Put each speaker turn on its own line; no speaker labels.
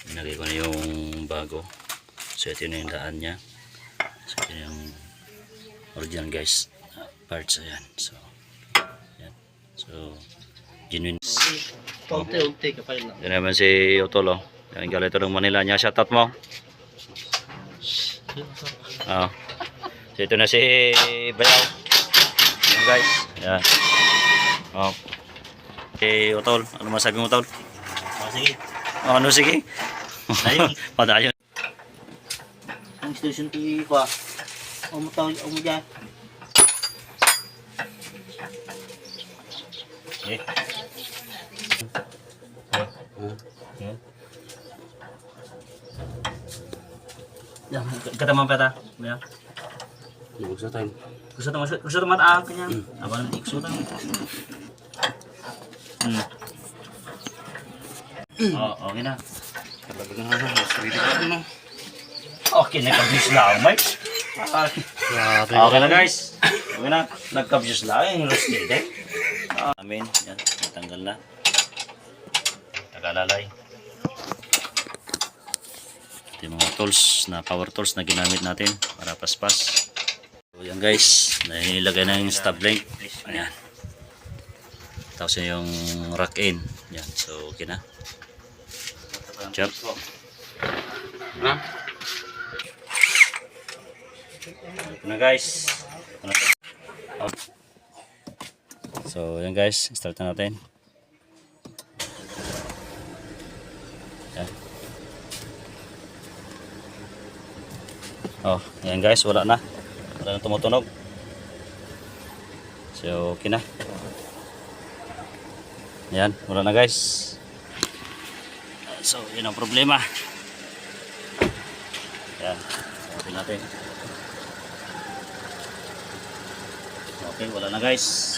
Nilagay ko na yung bago. So ito na yung daan niya. So ito yung original guys. Parts ayan. So ayan. So genuine.
Unti-unti ka pa rin lang.
Ito naman si Otol oh. Yung galing ito ng Manila niya. Shoutout mo. Oh. So ito na si Bayaw. Ayan guys. Ayan. Oh. Okay, Otol. Ano masabi mo, Otol?
Oh, sige.
Oh, ano sige?
Ayun.
Padayon.
Ang station TV ko ah. Umutaw mo dyan.
Okay. Yan, kata mo peta. Ya.
Gusto tayo.
Gusto naman kanya. Abang ikso tayo. Oh, okay na.
Talaga na. Sarili ko ano.
Okay na, kabis lang, Mike. Okay na guys. Okay na. Nagkabis lang yung rusted eh. Amin. Yan, natanggal na. Tagalalay. Ito yung mga tools na power tools na ginamit natin para paspas. So yan guys, nilagay na yung stub link. Ayan. Tapos yung rack in. Yan, so okay na. Chop.
Ha?
Ito na guys. So yan guys, start na natin. Yan. Oh, yan guys, wala na tumutunog. So okay na. Yan, wala na guys. So yun ang problema. Yan, open natin. Okay, wala na guys.